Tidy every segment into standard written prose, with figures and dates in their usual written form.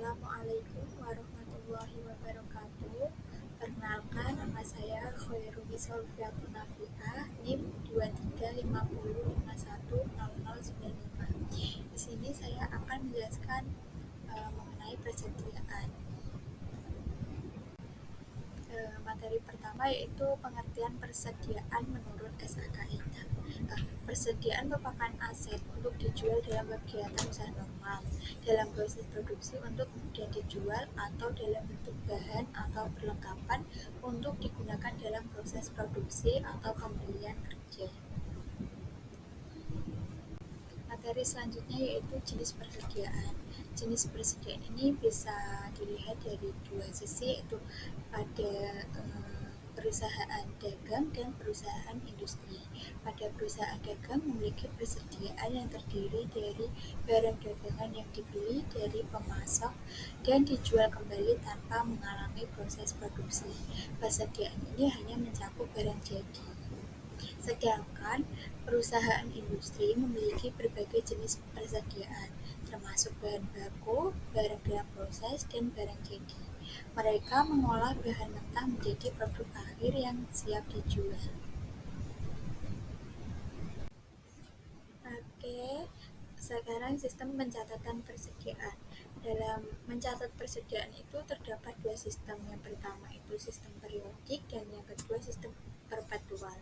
Assalamualaikum warahmatullahi wabarakatuh. Perkenalkan, nama saya Khoirul Solfiatun Nafiah, NIM 2350510095. Di sini saya akan menjelaskan mengenai persediaan. Materi pertama yaitu pengertian persediaan menurut SAKID. Persediaan merupakan aset untuk dijual dalam kegiatan usaha normal, dalam proses produksi untuk kemudian dijual, atau dalam bentuk bahan atau perlengkapan untuk digunakan dalam proses produksi atau pembelian kerja. Materi selanjutnya yaitu jenis persediaan. Jenis persediaan ini bisa dilihat dari dua sisi, yaitu pada perusahaan dagang dan perusahaan industri. Pada perusahaan dagang memiliki persediaan yang terdiri dari barang dagangan yang dibeli dari pemasok dan dijual kembali tanpa mengalami proses produksi. Persediaan ini hanya mencakup barang jadi. Sedangkan perusahaan industri memiliki berbagai jenis persediaan, termasuk bahan baku, barang dalam proses, dan barang jadi. Mereka mengolah bahan mentah menjadi produk akhir yang siap dijual. Oke, sekarang sistem pencatatan persediaan. Dalam mencatat persediaan itu terdapat dua sistem. Yang pertama itu sistem periodik dan yang kedua sistem perpetual.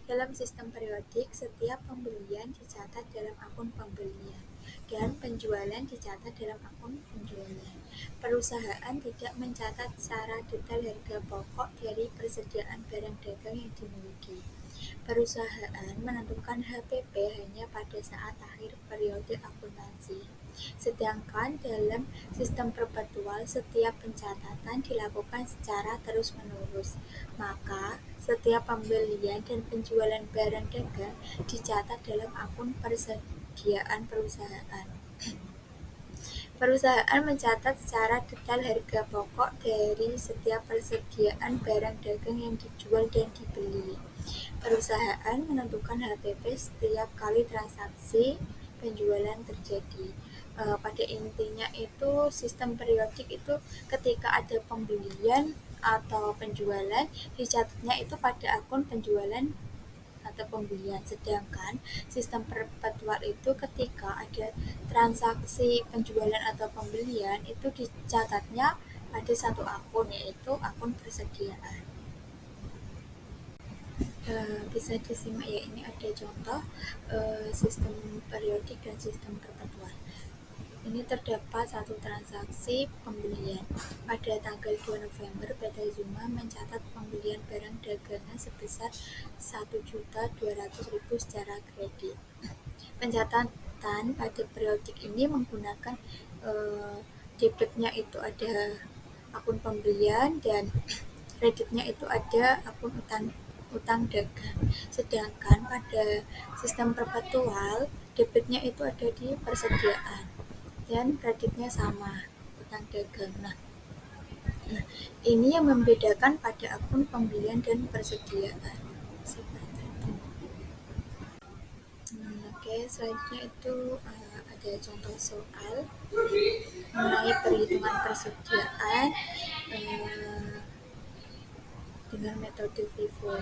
Dalam sistem periodik, setiap pembelian dicatat dalam akun pembelian dan penjualan dicatat dalam akun penjualan. Perusahaan tidak mencatat secara detail harga pokok dari persediaan barang dagang yang dimiliki. Perusahaan menentukan HPP hanya pada saat akhir periode akuntansi. Sedangkan dalam sistem perpetual, setiap pencatatan dilakukan secara terus-menerus. Maka, setiap pembelian dan penjualan barang dagang dicatat dalam akun persediaan perusahaan. Perusahaan mencatat secara detail harga pokok dari setiap persediaan barang dagang yang dijual dan dibeli. Perusahaan menentukan HPP setiap kali transaksi penjualan terjadi. Pada intinya itu sistem periodik itu ketika ada pembelian atau penjualan dicatatnya itu pada akun penjualan atau pembelian. Sedangkan sistem perpetual itu ketika ada transaksi penjualan atau pembelian itu dicatatnya pada satu akun, yaitu akun persediaan. Bisa disimak ya, ini ada contoh sistem periodik dan sistem perpetual. Ini terdapat satu transaksi pembelian. Pada tanggal 2 November, PT Zuma mencatat pembelian barang dagangan sebesar 1.200.000 secara kredit. Pencatatan pada periodik ini menggunakan debitnya itu ada akun pembelian dan kreditnya itu ada akun utang dagang. Sedangkan pada sistem perpetual, debitnya itu ada di persediaan dan kreditnya sama, utang dagang. Nah, ini yang membedakan pada akun pembelian dan persediaan. Seperti itu. Oke, selanjutnya itu ada contoh soal mengenai perhitungan persediaan dengan metode FIFO.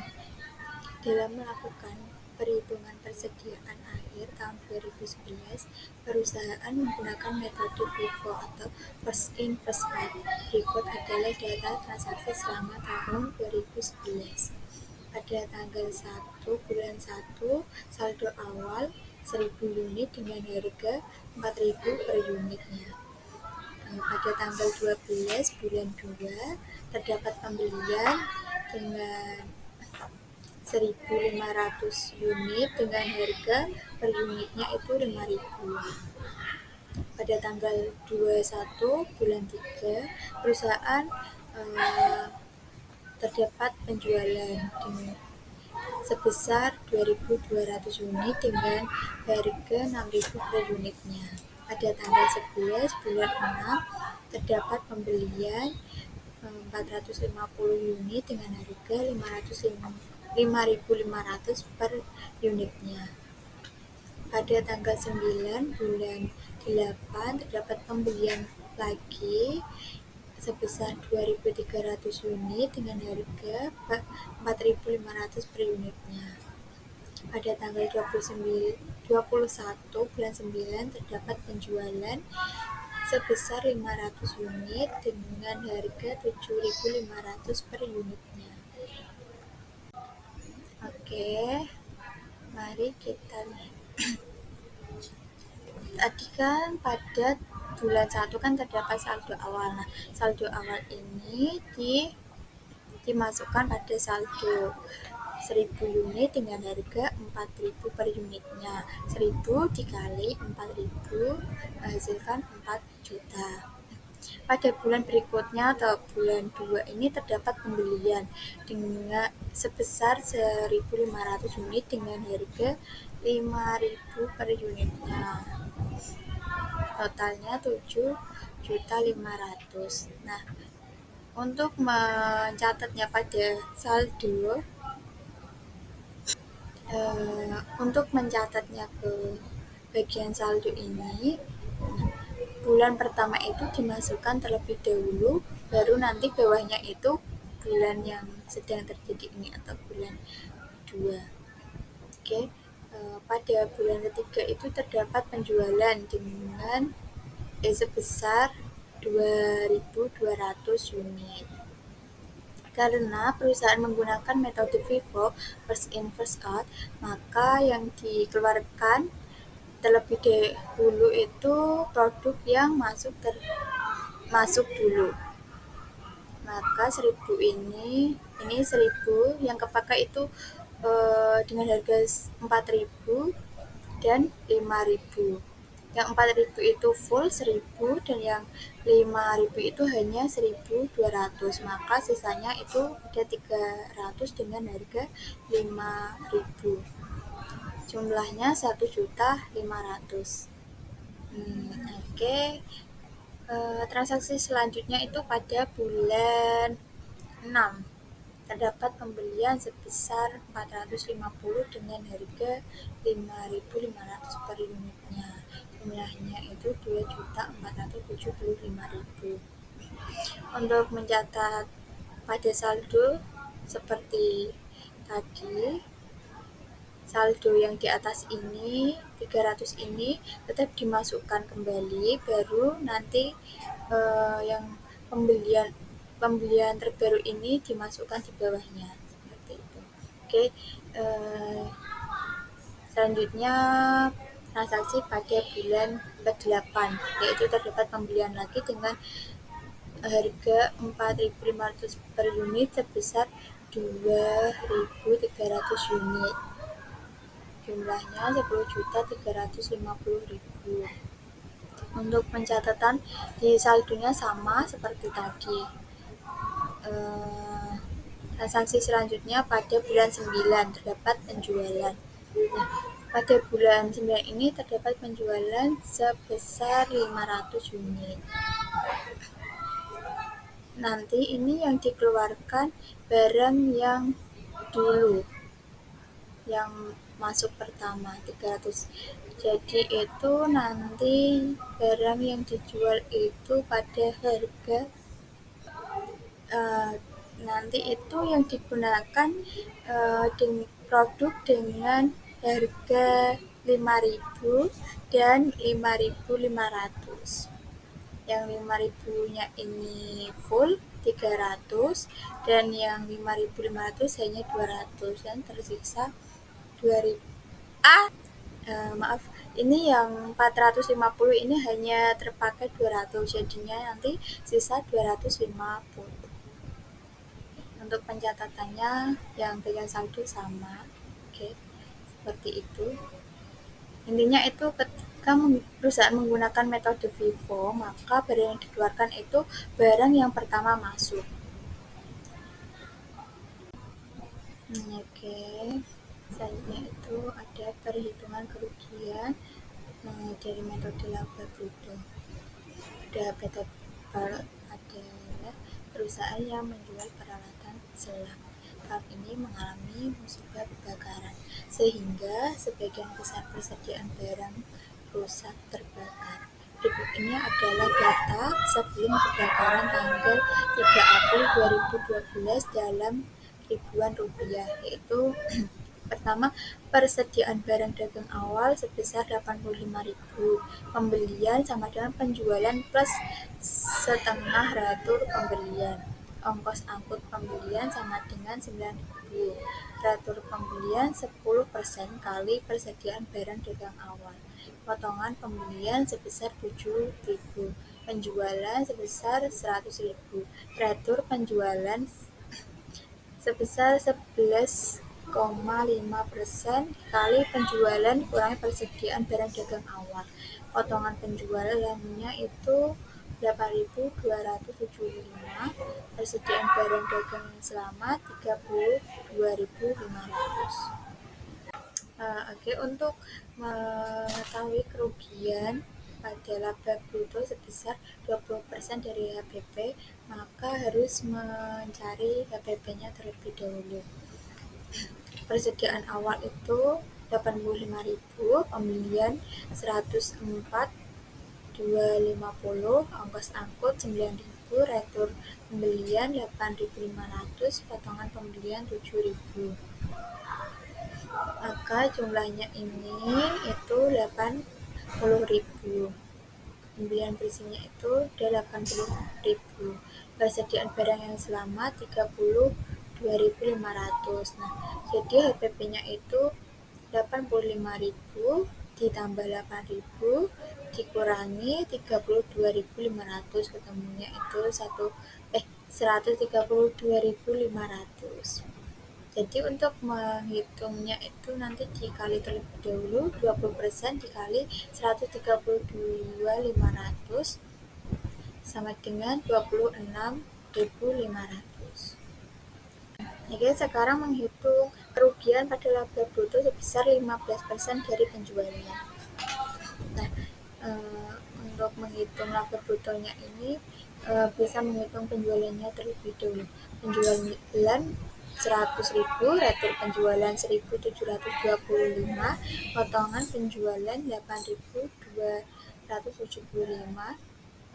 Dalam melakukan perhitungan persediaan akhir tahun 2011, perusahaan menggunakan metode FIFO atau first in first out. Berikut adalah data transaksi selama tahun 2011. Pada tanggal 1 bulan 1, saldo awal 1.000 unit dengan harga 4.000 per unitnya. Pada tanggal 12 bulan 2, terdapat pembelian dengan 1.500 unit dengan harga per unitnya itu 5.000. Pada tanggal 21 bulan 3, perusahaan terdapat penjualan sebesar 2.200 unit dengan harga 6.000 per unitnya. Pada tanggal 11 bulan 6, terdapat pembelian 450 unit dengan harga 5.500 per unitnya. Pada tanggal 9 bulan 8, terdapat pembelian lagi sebesar 2.300 unit dengan harga 4.500 per unitnya. Pada tanggal 21 bulan 9 terdapat penjualan sebesar 500 unit dengan harga 7.500 per unitnya. Oke, mari kita lihat. Tadi kan pada bulan 1 kan terdapat saldo awal. Nah, saldo awal ini dimasukkan pada saldo 1.000 unit dengan harga 4.000 per unitnya. 1.000 dikali 4.000 menghasilkan 4 juta. Pada bulan berikutnya atau bulan 2 ini terdapat pembelian dengan sebesar 1.500 unit dengan harga 5.000 per unitnya. Totalnya 7.500.000. Nah, untuk mencatatnya pada saldo, untuk mencatatnya ke bagian saldo ini, bulan pertama itu dimasukkan terlebih dahulu, baru nanti bawahnya itu bulan yang sedang terjadi ini atau bulan 2. Oke, pada bulan ketiga itu terdapat penjualan dengan sebesar 2.200 unit. Karena perusahaan menggunakan metode FIFO first in first out, maka yang dikeluarkan terlebih dahulu itu produk yang masuk dulu. Maka 1.000 ini 1.000 yang kepakai itu dengan harga 4.000 dan 5.000. Yang 4.000 itu full 1.000 dan yang 5.000 itu hanya 1.200. Maka sisanya itu ada 300 dengan harga 5.000. Jumlahnya 1.500.000. Oke. Transaksi selanjutnya itu pada bulan 6 terdapat pembelian sebesar 450 dengan harga 5.500 per unitnya. Jumlahnya itu 2.475.000. Untuk mencatat pada saldo seperti tadi, saldo yang di atas ini 300 ini tetap dimasukkan kembali, baru nanti yang pembelian terbaru ini dimasukkan di bawahnya seperti itu. Oke, selanjutnya transaksi pada bulan ke-8, yaitu terdapat pembelian lagi dengan harga 4.500 per unit sebesar 2.300 unit. Jumlahnya 10.350.000. Untuk pencatatan di saldonya sama seperti tadi. Transaksi selanjutnya pada bulan 9 terdapat penjualan. Nah, pada bulan 9 ini terdapat penjualan sebesar 500 unit. Nanti ini yang dikeluarkan barang yang dulu, yang masuk pertama 300. Jadi itu nanti barang yang dijual itu pada harga nanti itu yang digunakan produk dengan harga 5.000 dan 5.500. Yang 5.000-nya ini full 300 dan yang 5.500 hanya 200 dan tersisa 2.000. Maaf, ini yang 450 ini hanya terpakai 200, jadinya nanti sisa 250. Untuk pencatatannya yang bagian saldo sama. Oke, seperti itu. Intinya itu ketika perusahaan menggunakan metode FIFO, maka barang yang dikeluarkan itu barang yang pertama masuk. Oke, selanjutnya itu ada perhitungan kerugian dari metode laba bruto. Ada adalah perusahaan yang menjual peralatan selam. Tahun ini mengalami musibah kebakaran, sehingga sebagian besar persediaan barang rusak terbakar. Berikut ini adalah data sebelum kebakaran tanggal 3 April 2012 dalam ribuan rupiah, yaitu pertama, persediaan barang dagang awal sebesar 85.000. Pembelian sama dengan penjualan plus setengah ratur pembelian. Ongkos angkut pembelian sama dengan 9.000. Ratur pembelian 10% kali persediaan barang dagang awal. Potongan pembelian sebesar 7.000. Penjualan sebesar 100.000. Ratur penjualan sebesar 11,5% kali penjualan kurangi persediaan barang dagang awal. Potongan penjualannya itu 8.275, persediaan barang dagang yang selamat 32.500. Oke, untuk mengetahui kerugian pada laba bruto sebesar 20% dari HPP, maka harus mencari HPP-nya terlebih dahulu. Persediaan awal itu 85.000, pembelian 104, 250, ongkos angkut 9.000, retur pembelian 8.500, potongan pembelian 7.000. Maka jumlahnya ini itu 80.000. Pembelian bersihnya itu 80.000. Persediaan barang yang selamat 32.500. Nah, jadi HPP-nya itu 85.000 ditambah 8.000 dikurangi 32.500, ketemunya itu 132.500. Jadi untuk menghitungnya itu nanti dikali terlebih dahulu, 20% dikali 132.500 sama dengan 26.500. Oke, sekarang menghitung kerugian pada laba bruto sebesar 15% dari penjualan. Nah, untuk menghitung laba brutonya ini bisa menghitung penjualannya terlebih dahulu. Penjualan 100.000, retur penjualan 1.725, potongan penjualan 8.275,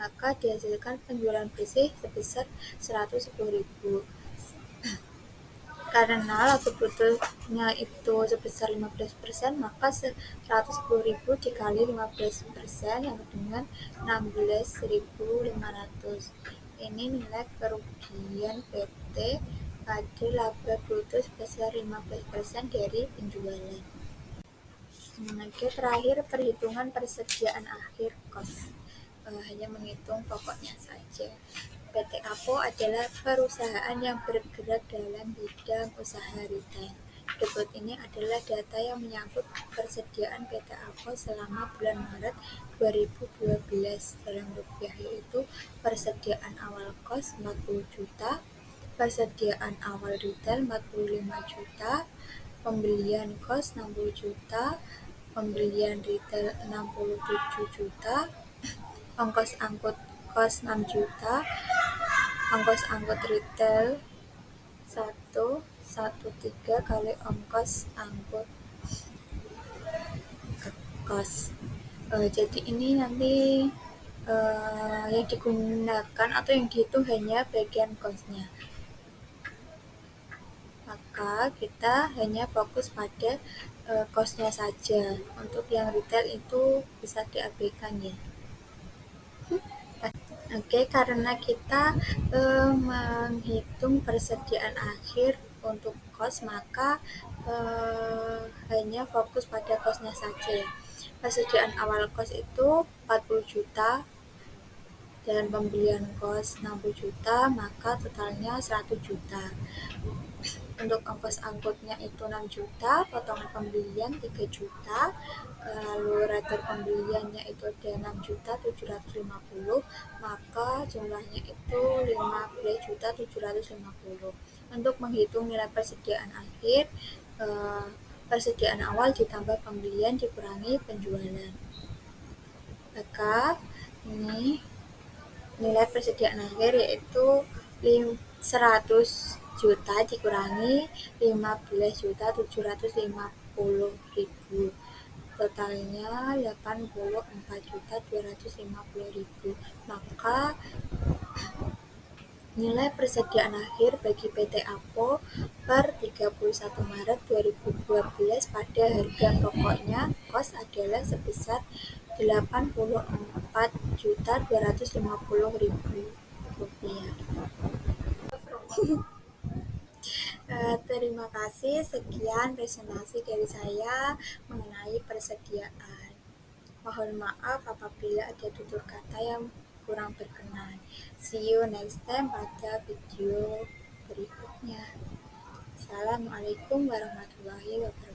maka dihasilkan penjualan bersih sebesar 110.000. Karena laba brutonya itu sebesar 15%, maka 110.000 dikali 15% sama dengan 16.500. Ini nilai kerugian PT pada laba bruto sebesar 15% dari penjualan. Oke, terakhir perhitungan persediaan akhir kos. Hanya menghitung pokoknya saja. PT APO adalah perusahaan yang bergerak dalam bidang usaha retail. Berikut ini adalah data yang menyangkut persediaan PT APO selama bulan Maret 2012 dalam rupiah, yaitu persediaan awal kos 40 juta, persediaan awal retail 45 juta, pembelian kos 60 juta, pembelian retail 67 juta, ongkos angkut kos 6 juta, ongkos angkut retail 113 kali ongkos angkut kos. Jadi ini nanti yang digunakan atau yang dihitung hanya bagian kosnya. Maka kita hanya fokus pada kosnya saja. Untuk yang retail itu bisa diabaikan ya. Oke, karena kita menghitung persediaan akhir untuk kos, maka hanya fokus pada kosnya saja. Persediaan awal kos itu 40 juta dan pembelian kos 60 juta, maka totalnya 100 juta. Untuk ongkos angkutnya itu 6 juta, potongan pembelian 3 juta, lalu retur pembeliannya itu ada 6.750, maka jumlahnya itu 15.750. Untuk menghitung nilai persediaan akhir, persediaan awal ditambah pembelian dikurangi penjualan. Maka ini nilai persediaan akhir yaitu 100 juta dikurangi 15.750.000. totalnya 84.250.000. Maka nilai persediaan akhir bagi PT Apo per 31 Maret 2012 pada harga pokoknya kos adalah sebesar Rp84.250.000. Terima kasih, sekian presentasi dari saya mengenai persediaan. Mohon maaf apabila ada tutur kata yang kurang berkenan. See you next time pada video berikutnya. Assalamualaikum warahmatullahi wabarakatuh.